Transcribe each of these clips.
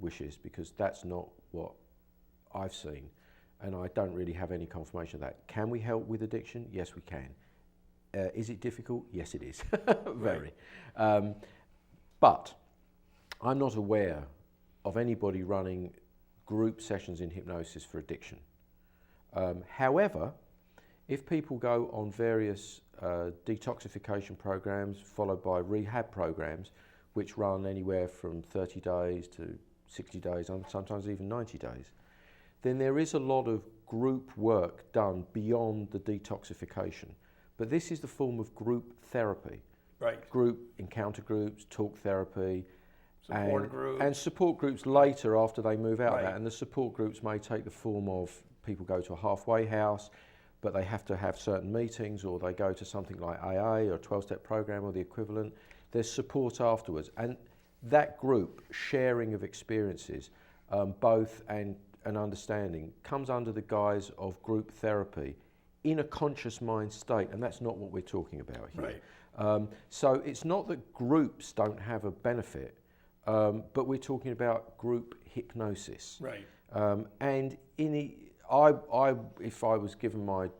wishes, because that's not what I've seen, and I don't really have any confirmation of that. Can we help with addiction? Yes, we can. Is it difficult? Yes, it is. Very. But I'm not aware of anybody running group sessions in hypnosis for addiction. However, if people go on various detoxification programs followed by rehab programs, which run anywhere from 30 days to 60 days, and sometimes even 90 days, then there is a lot of group work done beyond the detoxification. But this is the form of group therapy. Right. Group encounter groups, talk therapy, Support groups. and support groups later after they move out of Right. that. And the support groups may take the form of people go to a halfway house, but they have to have certain meetings, or they go to something like AA or a 12-step program or the equivalent. There's support afterwards. And that group sharing of experiences, both and an understanding, comes under the guise of group therapy in a conscious mind state, and that's not what we're talking about here. Right. So it's not that groups don't have a benefit, but we're talking about group hypnosis. Right. And if I was given my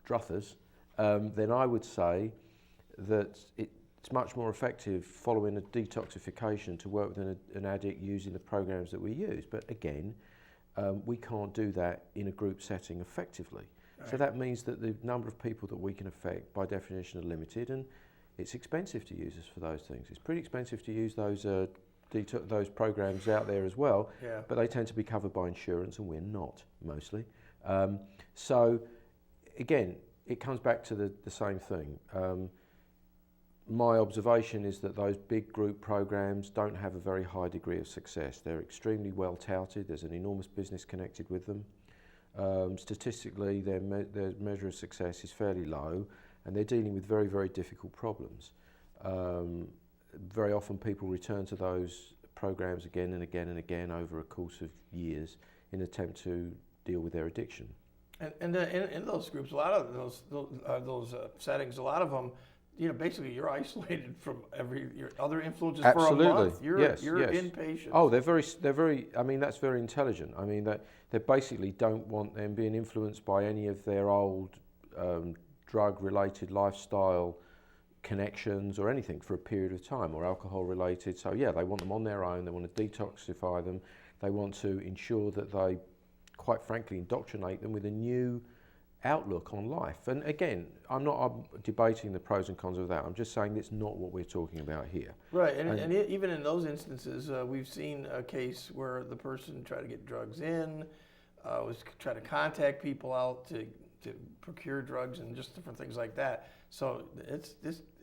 druthers, then I would say that it's much more effective following a detoxification to work with an addict using the programs that we use. But again, we can't do that in a group setting effectively. Right. So that means that the number of people that we can affect by definition are limited, and it's expensive to use us for those things. It's pretty expensive to use those programs out there as well, yeah. But they tend to be covered by insurance, and we're not, mostly. So again, it comes back to the same thing. My observation is that those big group programs don't have a very high degree of success. They're extremely well touted. There's an enormous business connected with them. Statistically, their measure of success is fairly low, and they're dealing with very, very difficult problems. Very often people return to those programs again and again and again over a course of years in an attempt to deal with their addiction. And in those groups, a lot of those settings, a lot of them, basically you're isolated from your other influences. Absolutely. For a month. You're yes. inpatient. Oh, they're very. I mean, that's very intelligent. I mean, that they basically don't want them being influenced by any of their old drug-related lifestyle connections or anything for a period of time, or alcohol-related. So yeah, they want them on their own. They want to detoxify them. They want to ensure that they, quite frankly, indoctrinate them with a new outlook on life. And again, I'm not debating the pros and cons of that. I'm just saying that's not what we're talking about here. Right, and even in those instances, we've seen a case where the person tried to get drugs in, was trying to contact people out to procure drugs and just different things like that. So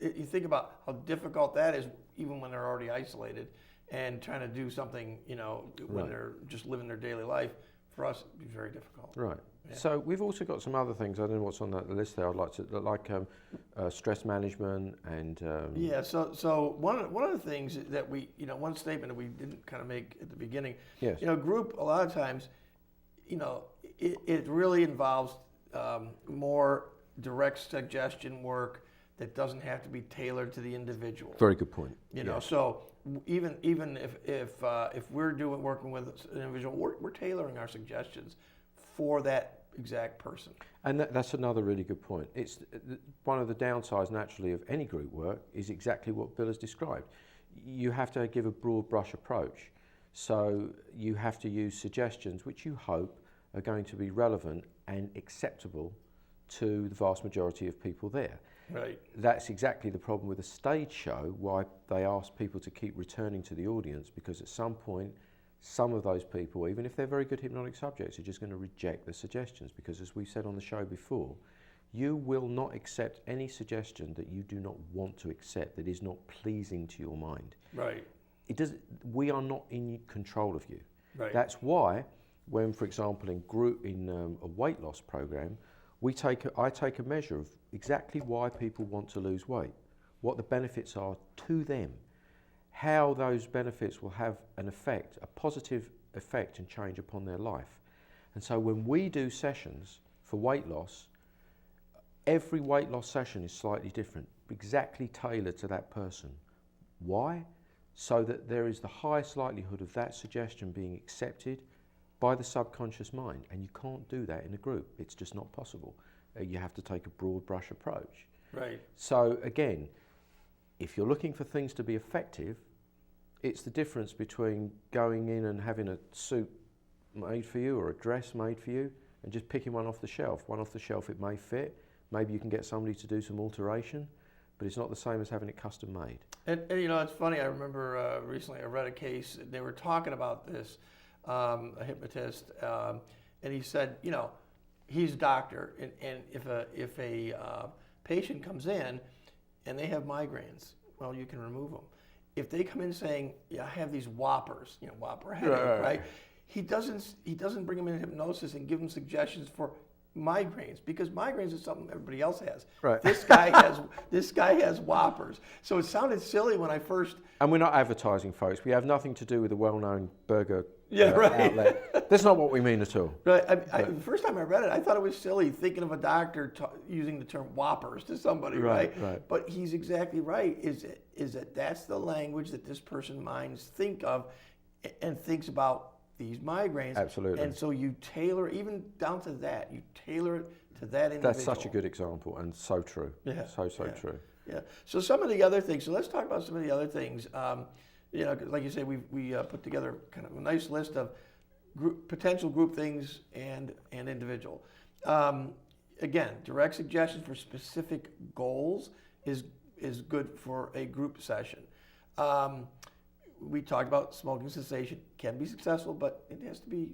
you think about how difficult that is, even when they're already isolated, and trying to do something, when they're just living their daily life. For us, it'd be very difficult. Right. Yeah. So we've also got some other things. I don't know what's on the list there. I'd like to stress management and. Yeah. So one of the things that we, one statement that we didn't kind of make at the beginning. Yes. Group a lot of times, it really involves more direct suggestion work that doesn't have to be tailored to the individual. Very good point. Yes. So even if we're working with an individual, we're tailoring our suggestions for that exact person. And that's another really good point. It's one of the downsides naturally of any group work is exactly what Bill has described. You have to give a broad brush approach. So you have to use suggestions which you hope are going to be relevant and acceptable to the vast majority of people there. Right. That's exactly the problem with a stage show, why they ask people to keep returning to the audience, because at some point, some of those people, even if they're very good hypnotic subjects, are just going to reject the suggestions, because as we said on the show before, you will not accept any suggestion that you do not want to accept, that is not pleasing to your mind. Right. We are not in control of you. Right. That's why when, for example, in a weight loss program, I take a measure of exactly why people want to lose weight, what the benefits are to them, how those benefits will have an effect, a positive effect and change upon their life. And so when we do sessions for weight loss, every weight loss session is slightly different, exactly tailored to that person. Why? so that there is the highest likelihood of that suggestion being accepted by the subconscious mind. And you can't do that in a group. It's just not possible. You have to take a broad brush approach. Right. So again, if you're looking for things to be effective, it's the difference between going in and having a suit made for you or a dress made for you and just picking one off the shelf. One off the shelf, it may fit. Maybe you can get somebody to do some alteration, but it's not the same as having it custom made. And you know, it's funny, I remember recently I read a case, they were talking about this, a hypnotist, and he said, you know, he's a doctor, and if a patient comes in and they have migraines, well, you can remove them. If they come in saying, yeah, I have these whoppers, you know, whopper headache, right? He doesn't bring them in hypnosis and give them suggestions for migraines, because migraines is something everybody else has. Right. This guy has whoppers. So it sounded silly when I first. And we're not advertising, folks. We have nothing to do with a well-known burger right. outlet. That's not what we mean at all. Right. The first time I read it, I thought it was silly thinking of a doctor using the term whoppers to somebody, right? But he's exactly right. Is that that's the language that this person's minds think of and thinks about these migraines. Absolutely. And so you tailor, even down to that, you tailor it to that individual. That's such a good example and so true. Yeah. So true. Yeah. So some of the other things, so let's talk about some of the other things. You know, like you say, we put together kind of a nice list of potential group things and individual. Again, direct suggestions for specific goals is good for a group session. We talked about smoking cessation can be successful, but it has to be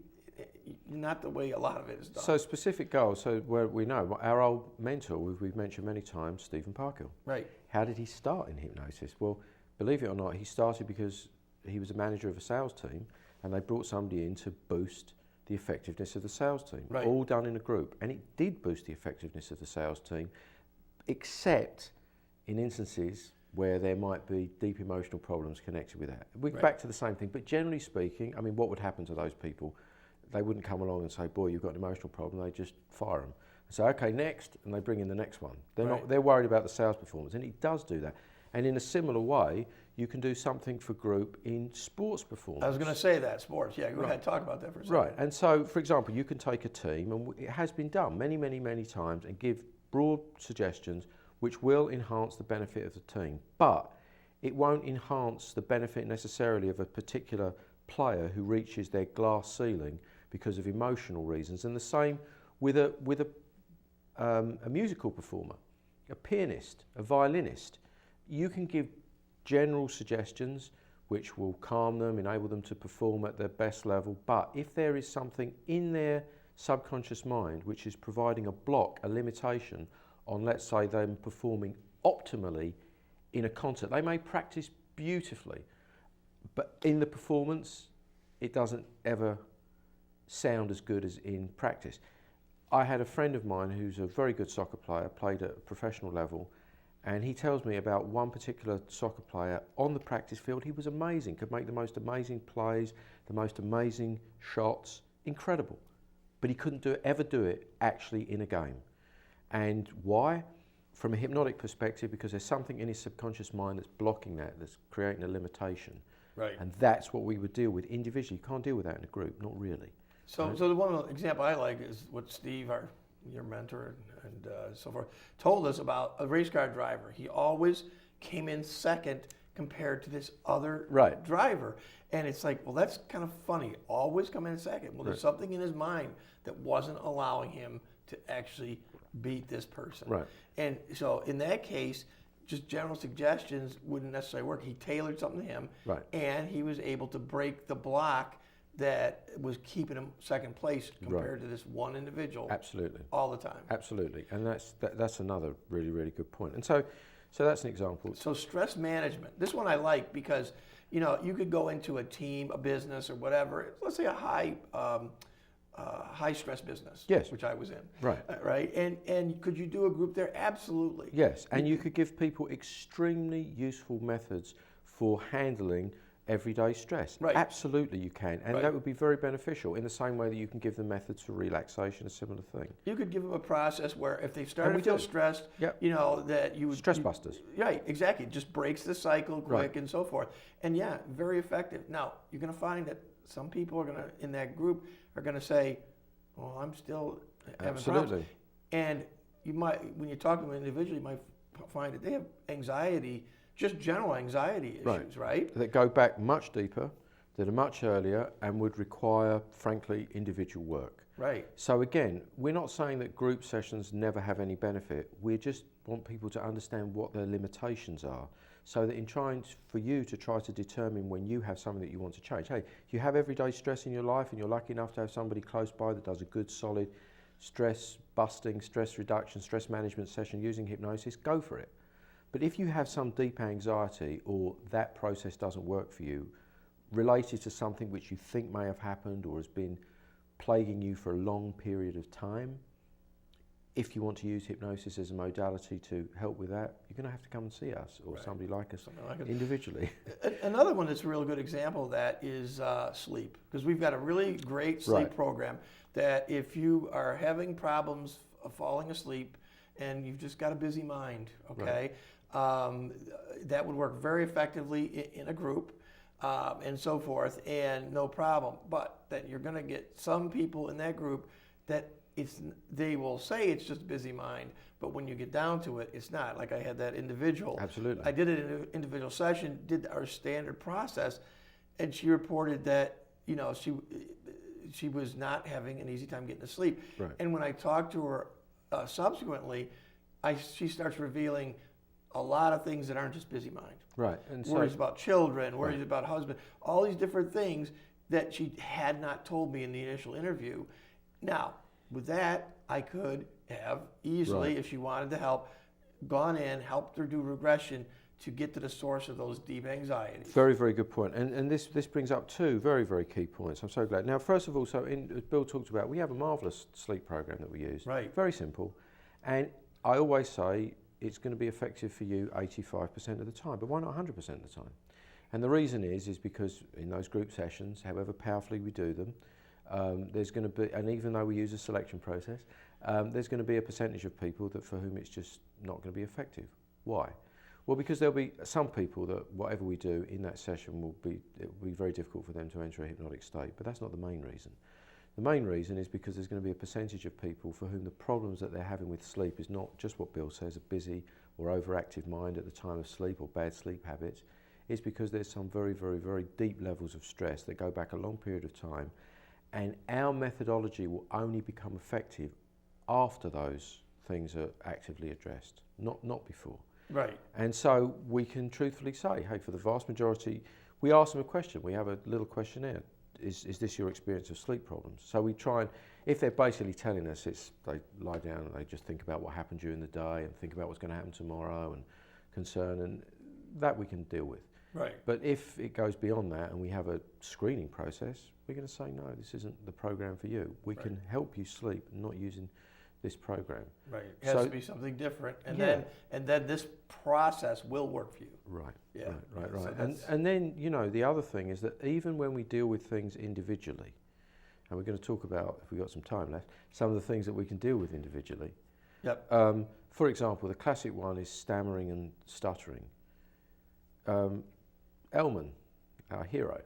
not the way a lot of it is done. So specific goals, so where we know, our old mentor, we've mentioned many times, Stephen Parkhill. Right. How did he start in hypnosis? Well, believe it or not, he started because he was a manager of a sales team and they brought somebody in to boost the effectiveness of the sales team. Right. All done in a group. And it did boost the effectiveness of the sales team, except in instances where there might be deep emotional problems connected with that. We're back to the same thing, but generally speaking, I mean, what would happen to those people? They wouldn't come along and say, boy, you've got an emotional problem. They just fire them. And say, okay, next, and they bring in the next one. They're worried about the sales performance, and it does do that. And in a similar way, you can do something for group in sports performance. I was going to say that, sports. Yeah, go ahead, talk about that for a second. Right, and so, for example, you can take a team, and it has been done many times, and give broad suggestions which will enhance the benefit of the team. But it won't enhance the benefit necessarily of a particular player who reaches their glass ceiling because of emotional reasons. And the same with a musical performer, a pianist, a violinist. You can give general suggestions which will calm them, enable them to perform at their best level. But if there is something in their subconscious mind which is providing a block, a limitation on, let's say, them performing optimally in a concert, they may practice beautifully, but in the performance, it doesn't ever sound as good as in practice. I had a friend of mine who's a very good soccer player, played at a professional level, and he tells me about one particular soccer player on the practice field. He was amazing, could make the most amazing plays, the most amazing shots, incredible. But he couldn't ever do it actually in a game. And why? From a hypnotic perspective, because there's something in his subconscious mind that's blocking that, that's creating a limitation. Right. And that's what we would deal with individually. You can't deal with that in a group, not really. So the one example I like is what Steve, your mentor and so forth, told us about a race car driver. He always came in second compared to this other driver. And it's like, well, that's kind of funny. Always come in second. Well, there's something in his mind that wasn't allowing him to actually beat this person. Right. And so in that case, just general suggestions wouldn't necessarily work. He tailored something to him, and he was able to break the block that was keeping him second place compared to this one individual. Absolutely. All the time. Absolutely. And that's another really good point. And so that's an example. So stress management. This one I like because, you know, you could go into a team, a business or whatever, let's say a high stress business, which I was in. Right. And could you do a group there? Absolutely. Yes. And you could give people extremely useful methods for handling everyday stress. Right. Absolutely you can, and Right. that would be very beneficial in the same way that you can give them methods for relaxation, a similar thing. You could give them a process where if they start to we feel do. stressed, Yep. you know, that you would... Stress busters. Right, exactly. It just breaks the cycle quick Right. and so forth. And yeah, very effective. Now, you're going to find that some people are going to, in that group, are going to say, well, I'm still having Absolutely. problems. And you might, when you talk to them individually, you might find that they have anxiety, just general anxiety issues, right? That go back much deeper, that are much earlier, and would require, frankly, individual work. Right. So again, we're not saying that group sessions never have any benefit. We just want people to understand what their limitations are, so that in trying for you to try to determine when you have something that you want to change. Hey, you have everyday stress in your life and you're lucky enough to have somebody close by that does a good, solid stress busting, stress reduction, stress management session using hypnosis, go for it. But if you have some deep anxiety or that process doesn't work for you, related to something which you think may have happened or has been plaguing you for a long period of time, if you want to use hypnosis as a modality to help with that, you're going to have to come and see us or somebody like us individually. Another one that's a real good example of that is sleep, because we've got a really great sleep program that if you are having problems falling asleep and you've just got a busy mind, okay, that would work very effectively in a group. And so forth, and no problem. But that you're going to get some people in that group that they will say it's just busy mind, but when you get down to it, it's not. Like I had that individual. Absolutely. I did it in an individual session, did our standard process, and she reported that, you know, she was not having an easy time getting to sleep. Right. And when I talked to her subsequently, she starts revealing a lot of things that aren't just busy mind. Right. And worries about children, worries about husband, all these different things that she had not told me in the initial interview. Now, with that, I could have easily, if she wanted to help, gone in, helped her do regression to get to the source of those deep anxieties. Very, very good point. And this brings up two very, very key points. I'm so glad. Now, first of all, as Bill talked about, we have a marvellous sleep program that we use. Right. Very simple. And I always say it's going to be effective for you 85% of the time, but why not 100% of the time? And the reason is because in those group sessions, however powerfully we do them, there's going to be, and even though we use a selection process, there's going to be a percentage of people that for whom it's just not going to be effective. Why? Well, because there'll be some people that whatever we do in that session it will be very difficult for them to enter a hypnotic state, but that's not the main reason. The main reason is because there's going to be a percentage of people for whom the problems that they're having with sleep is not just what Bill says, a busy or overactive mind at the time of sleep or bad sleep habits. It's because there's some very, very, very deep levels of stress that go back a long period of time, and our methodology will only become effective after those things are actively addressed, not before. Right. And so we can truthfully say, hey, for the vast majority, we ask them a question. We have a little questionnaire. Is this your experience of sleep problems? So we try and, if they're basically telling us they lie down and they just think about what happened during the day and think about what's going to happen tomorrow and concern, and that we can deal with. Right. But if it goes beyond that and we have a screening process, we're going to say, no, this isn't the program for you. We can help you sleep, not using this program. Right. It has to be something different, and then this process will work for you. Right. Yeah. Right. So and then, you know, the other thing is that even when we deal with things individually, and we're going to talk about, if we've got some time left, some of the things that we can deal with individually. Yep. For example, the classic one is stammering and stuttering. Elman, our hero,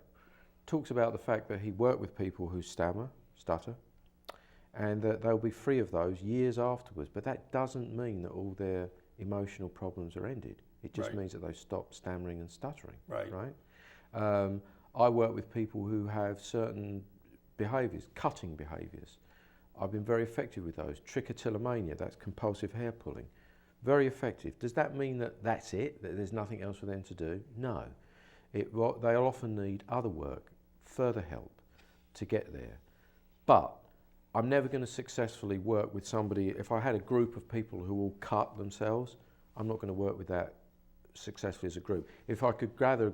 talks about the fact that he worked with people who stutter, and that they'll be free of those years afterwards. But that doesn't mean that all their emotional problems are ended. It just means that they stop stammering and stuttering. Right. I work with people who have certain behaviours, cutting behaviours. I've been very effective with those. Trichotillomania, that's compulsive hair pulling. Very effective. Does that mean that that's it, that there's nothing else for them to do? No. They'll often need other work, further help to get there. But I'm never going to successfully work with somebody, if I had a group of people who all cut themselves, I'm not going to work with that successfully as a group. If I could gather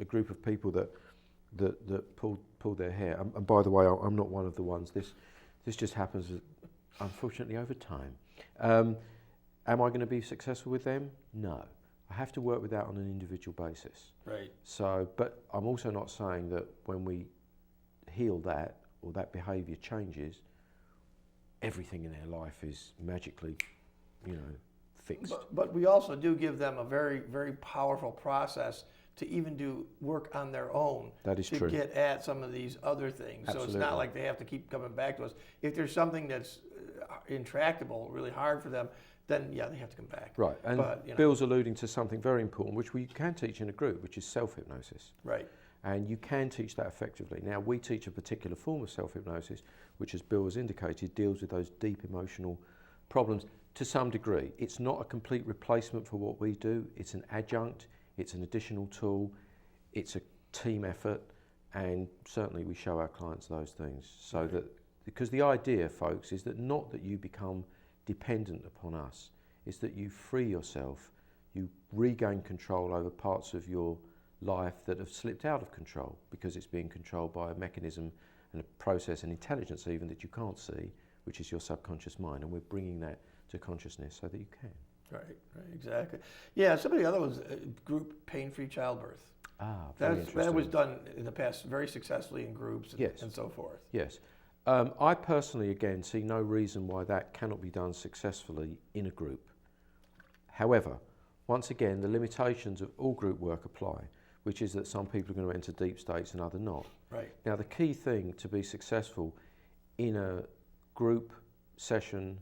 a group of people that pulled their hair, and by the way, I'm not one of the ones, this just happens unfortunately over time. Am I going to be successful with them? No. I have to work with that on an individual basis. Right. So, but I'm also not saying that when we heal that or that behaviour changes, everything in their life is magically, fixed. But we also do give them a very, very powerful process to even do work on their own. That is true. To get at some of these other things. Absolutely. So it's not like they have to keep coming back to us. If there's something that's intractable, really hard for them, then yeah, they have to come back. Right, and but, Bill's alluding to something very important, which we can teach in a group, which is self-hypnosis. Right. And you can teach that effectively. Now, we teach a particular form of self-hypnosis, which, as Bill has indicated, deals with those deep emotional problems to some degree. It's not a complete replacement for what we do. It's an adjunct, it's an additional tool, it's a team effort, and certainly we show our clients those things. So that, because the idea, folks, is that not that you become dependent upon us, it's that you free yourself, you regain control over parts of your life that have slipped out of control because it's being controlled by a mechanism and a process and intelligence even that you can't see, which is your subconscious mind, and we're bringing that to consciousness so that you can. Right, exactly. Yeah, some of the other ones, group pain-free childbirth. Very interesting. That was done in the past very successfully in groups and, Yes. and so forth. Yes. I personally, again, see no reason why that cannot be done successfully in a group. However, once again, the limitations of all group work apply, which is that some people are going to enter deep states and others not. Right. Now, the key thing to be successful in a group session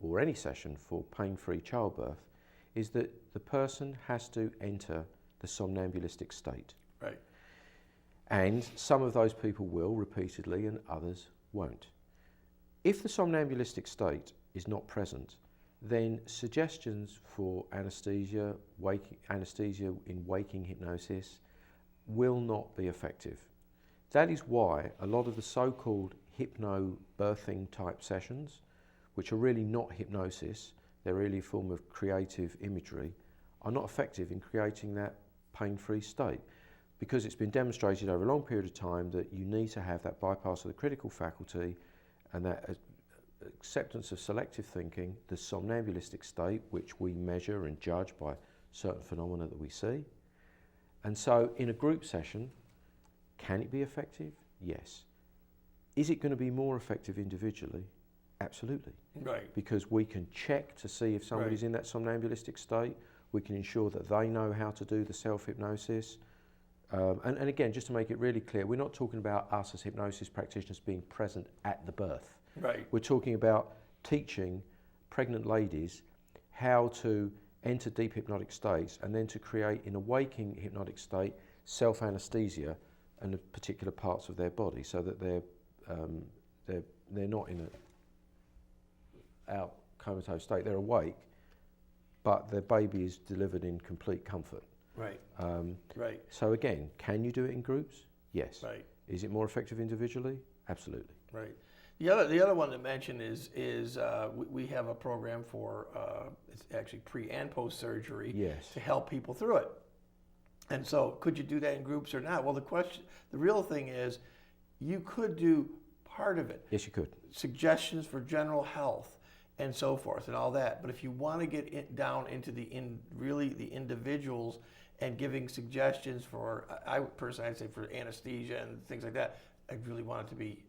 or any session for pain-free childbirth is that the person has to enter the somnambulistic state. Right. And some of those people will repeatedly and others won't. If the somnambulistic state is not present, then suggestions for anaesthesia in waking hypnosis will not be effective. That is why a lot of the so-called hypno-birthing type sessions, which are really not hypnosis, they're really a form of creative imagery, are not effective in creating that pain-free state, because it's been demonstrated over a long period of time that you need to have that bypass of the critical faculty and that acceptance of selective thinking, the somnambulistic state, which we measure and judge by certain phenomena that we see. And so in a group session, can it be effective? Yes. Is it going to be more effective individually? Absolutely. Right. Because we can check to see if somebody's in that somnambulistic state. We can ensure that they know how to do the self-hypnosis. And again, just to make it really clear, we're not talking about us as hypnosis practitioners being present at the birth. Right. We're talking about teaching pregnant ladies how to enter deep hypnotic states and then to create, in a waking hypnotic state, self-anesthesia and the particular parts of their body, so that they're not in an out comatose state. They're awake, but their baby is delivered in complete comfort. Right. Right. So again, can you do it in groups? Yes. Right. Is it more effective individually? Absolutely. Right. The other one to mention is we have a program for it's actually pre and post surgery. Yes. To help people through it. And so, could you do that in groups or not? Well, the real thing is, you could do part of it. Yes, you could. Suggestions for general health and so forth and all that. But if you want to get down into the individuals and giving suggestions for, I'd say for anesthesia and things like that, I really want it to be.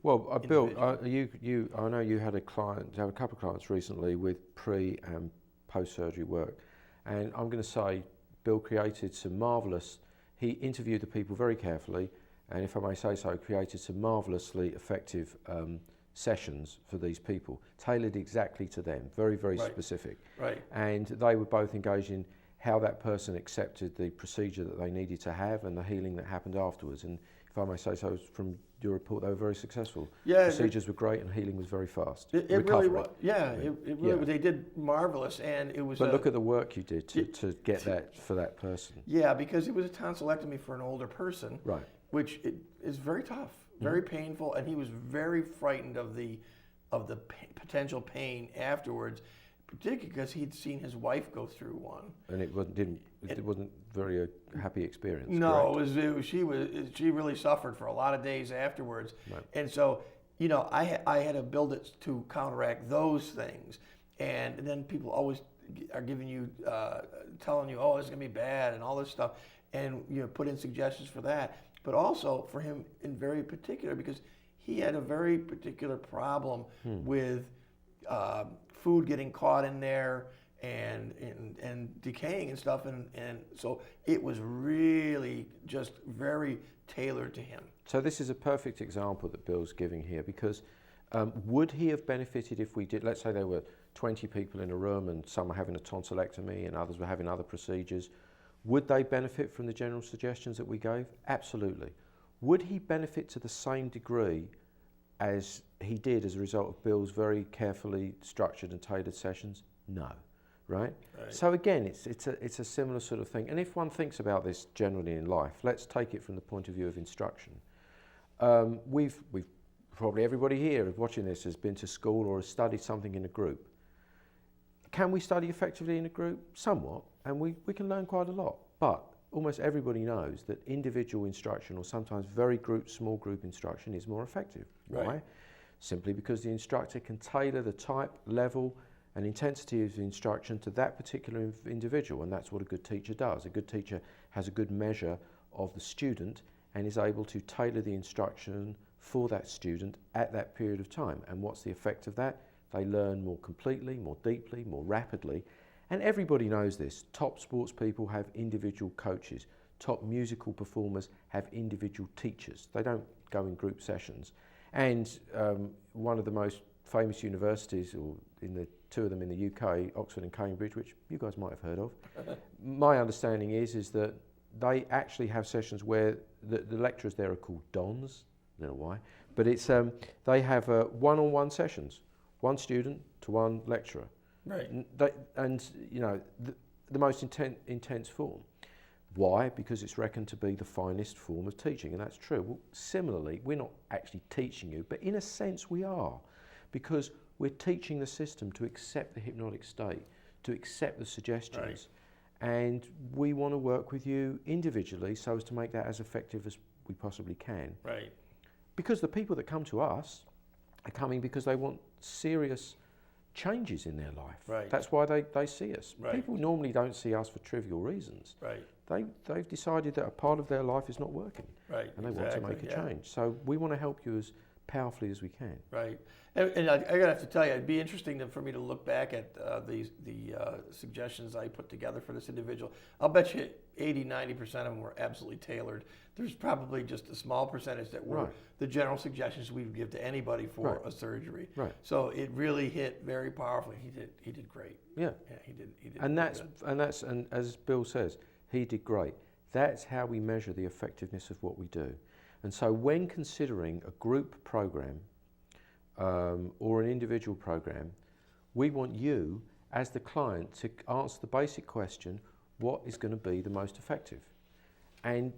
Bill, I know you had a couple of clients recently with pre and post surgery work, and I'm going to say, Bill created some marvellous. He interviewed the people very carefully, and if I may say so, created some marvellously effective sessions for these people, tailored exactly to them, very, very specific. Right. And they were both engaged in how that person accepted the procedure that they needed to have and the healing that happened afterwards. And if I may say so, from your report, they were very successful. Yeah, procedures were great and healing was very fast. It really was. Yeah, it really. They did marvelous, and it was. But look at the work you did to get that for that person. Yeah, because it was a tonsillectomy for an older person. Right. Which is very tough, very painful, and he was very frightened of the potential pain afterwards, particularly because he'd seen his wife go through one. And it wasn't very a happy experience. No, correct? She really suffered for a lot of days afterwards, right. And so I had to build it to counteract those things, and then people always are giving you, telling you, oh, it's going to be bad and all this stuff, and put in suggestions for that. But also for him in very particular, because he had a very particular problem with food getting caught in there and decaying and stuff, and so it was really just very tailored to him. So this is a perfect example that Bill's giving here, because would he have benefited if we did, let's say there were 20 people in a room and some were having a tonsillectomy and others were having other procedures, would they benefit from the general suggestions that we gave? Absolutely. Would he benefit to the same degree as he did as a result of Bill's very carefully structured and tailored sessions? No. Right? So again, it's a similar sort of thing. And if one thinks about this generally in life, let's take it from the point of view of instruction. We've probably everybody here watching this has been to school or has studied something in a group. Can we study effectively in a group? Somewhat, and we can learn quite a lot. But almost everybody knows that individual instruction, or sometimes very small group instruction, is more effective. Right. Why? Simply because the instructor can tailor the type, level, and intensity of the instruction to that particular individual, and that's what a good teacher does. A good teacher has a good measure of the student and is able to tailor the instruction for that student at that period of time. And what's the effect of that? They learn more completely, more deeply, more rapidly. And everybody knows this. Top sports people have individual coaches. Top musical performers have individual teachers. They don't go in group sessions. And one of the most famous universities, or in the two of them in the UK, Oxford and Cambridge, which you guys might have heard of. My understanding is that they actually have sessions where the lecturers there are called dons. I don't know why, but it's they have one-on-one sessions, one student to one lecturer. Right. And the most intense form. Why? Because it's reckoned to be the finest form of teaching, and that's true. Well, similarly, we're not actually teaching you, but in a sense we are, because we're teaching the system to accept the hypnotic state, to accept the suggestions, and we want to work with you individually so as to make that as effective as we possibly can. Right. Because the people that come to us are coming because they want serious changes in their life. Right. That's why they see us. Right. People normally don't see us for trivial reasons. Right. They've decided that a part of their life is not working. Right. And they want to make a change. So we want to help you as powerfully as we can. Right. And I gotta have to tell you, it'd be interesting for me to look back at the suggestions I put together for this individual. I'll bet you 80-90% of them were absolutely tailored. There's probably just a small percentage that were the general suggestions we would give to anybody for a surgery. Right. So it really hit very powerfully. He did great. Yeah. Yeah, he did. And as Bill says, he did great. That's how we measure the effectiveness of what we do. And so when considering a group program or an individual program, we want you as the client to answer the basic question, what is going to be the most effective? And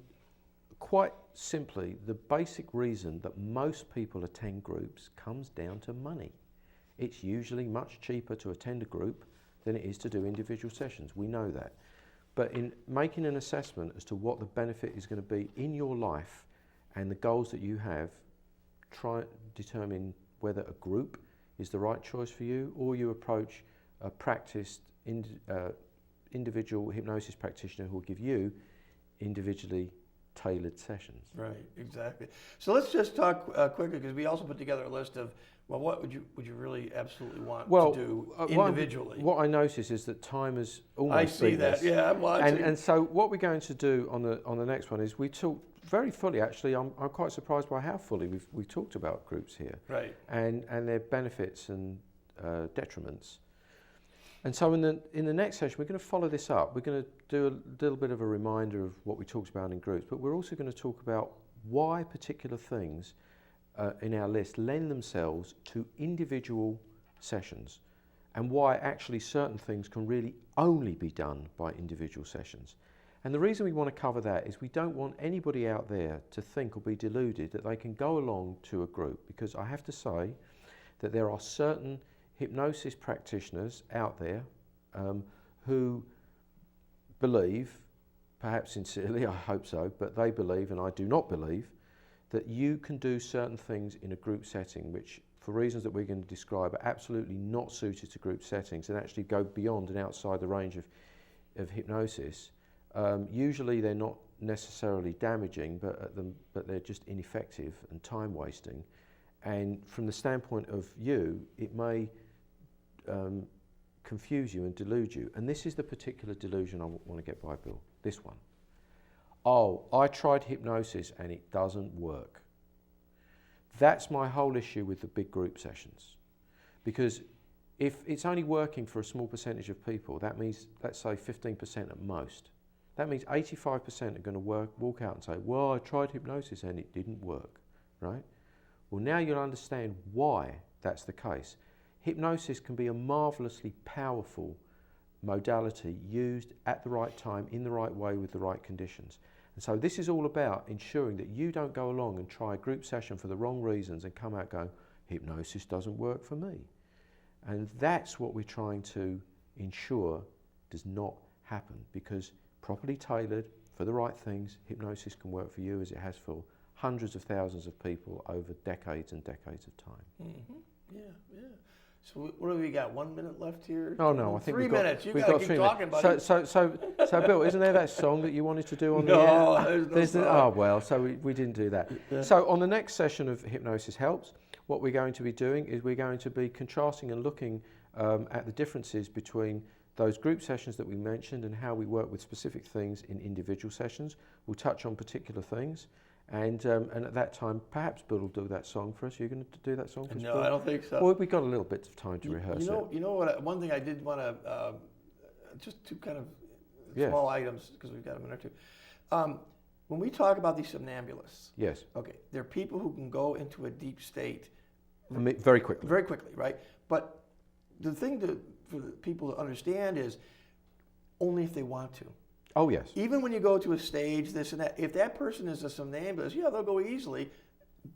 quite simply, the basic reason that most people attend groups comes down to money. It's usually much cheaper to attend a group than it is to do individual sessions. We know that. But in making an assessment as to what the benefit is going to be in your life and the goals that you have, try determine whether a group is the right choice for you, or you approach a practiced individual hypnosis practitioner who will give you individually tailored sessions. Right, exactly. So let's just talk quickly, because we also put together a list of, well, what would you really absolutely want to do individually? What I notice is that time is almost I see that. Yeah, I'm watching. And so what we're going to do on the next one is we talk very fully. Actually, I'm quite surprised by how fully we've talked about groups here. Right. And their benefits and detriments. And so in the next session, we're going to follow this up. We're going to do a little bit of a reminder of what we talked about in groups, but we're also going to talk about why particular things in our list lend themselves to individual sessions, and why actually certain things can really only be done by individual sessions. And the reason we want to cover that is we don't want anybody out there to think or be deluded that they can go along to a group, because I have to say that there are certain hypnosis practitioners out there who believe, perhaps sincerely, I hope so, but they believe, and I do not believe, that you can do certain things in a group setting which, for reasons that we're going to describe, are absolutely not suited to group settings and actually go beyond and outside the range of hypnosis. Usually they're not necessarily damaging, but they're just ineffective and time wasting. And from the standpoint of you, it may confuse you and delude you. And this is the particular delusion I want to get by, Bill. This one. Oh, I tried hypnosis and it doesn't work. That's my whole issue with the big group sessions. Because if it's only working for a small percentage of people, that means, let's say 15% at most. That means 85% are going to walk out and say, well, I tried hypnosis and it didn't work, right? Well, now you'll understand why that's the case. Hypnosis can be a marvelously powerful modality used at the right time, in the right way, with the right conditions. And so this is all about ensuring that you don't go along and try a group session for the wrong reasons and come out going, hypnosis doesn't work for me. And that's what we're trying to ensure does not happen, because properly tailored for the right things, hypnosis can work for you as it has for hundreds of thousands of people over decades and decades of time. Mm-hmm. Yeah, yeah. So what have we got? 1 minute left here? Oh no, I think 3 minutes. We've You got got to keep talking, buddy. So Bill, isn't there that song that you wanted to do on the No, air? there's no song. Oh well, so we didn't do that. Yeah. So on the next session of Hypnosis Helps, what we're going to be doing is we're going to be contrasting and looking at the differences between those group sessions that we mentioned and how we work with specific things in individual sessions. We'll touch on particular things. And at that time, perhaps Bill will do that song for us. You're going to do that song for us, No, Bill? I don't think so. Well, we've got a little bit of time to rehearse it. You know what? One thing I did want to, just two kind of Yeah. small items, because we've got a minute or two. When we talk about these somnambulists, Yes, okay, they're people who can go into a deep state very quickly. very quickly, right? But the thing for the people to understand is only if they want to. Oh yes. Even when you go to a stage, this and that, if that person is a somnambulist, yeah, they'll go easily.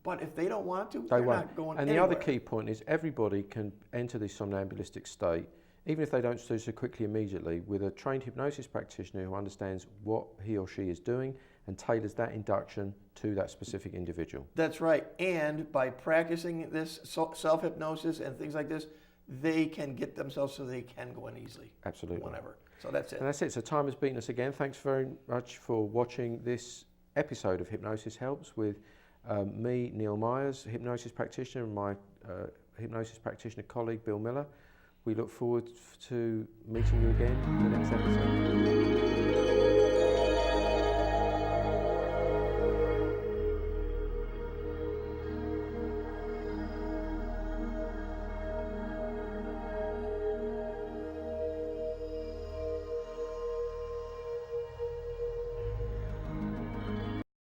But if they don't want to, they're not going And anywhere. the other key point is everybody can enter this somnambulistic state, even if they don't do so quickly immediately, with a trained hypnosis practitioner who understands what he or she is doing and tailors that induction to that specific individual. That's right. And by practicing this self-hypnosis and things like this, they can get themselves so they can go in easily. Absolutely. Whenever. So that's it. And that's it. So time has beaten us again. Thanks very much for watching this episode of Hypnosis Helps with me, Neil Myers, hypnosis practitioner, and my hypnosis practitioner colleague, Bill Miller. We look forward to meeting you again in the next episode.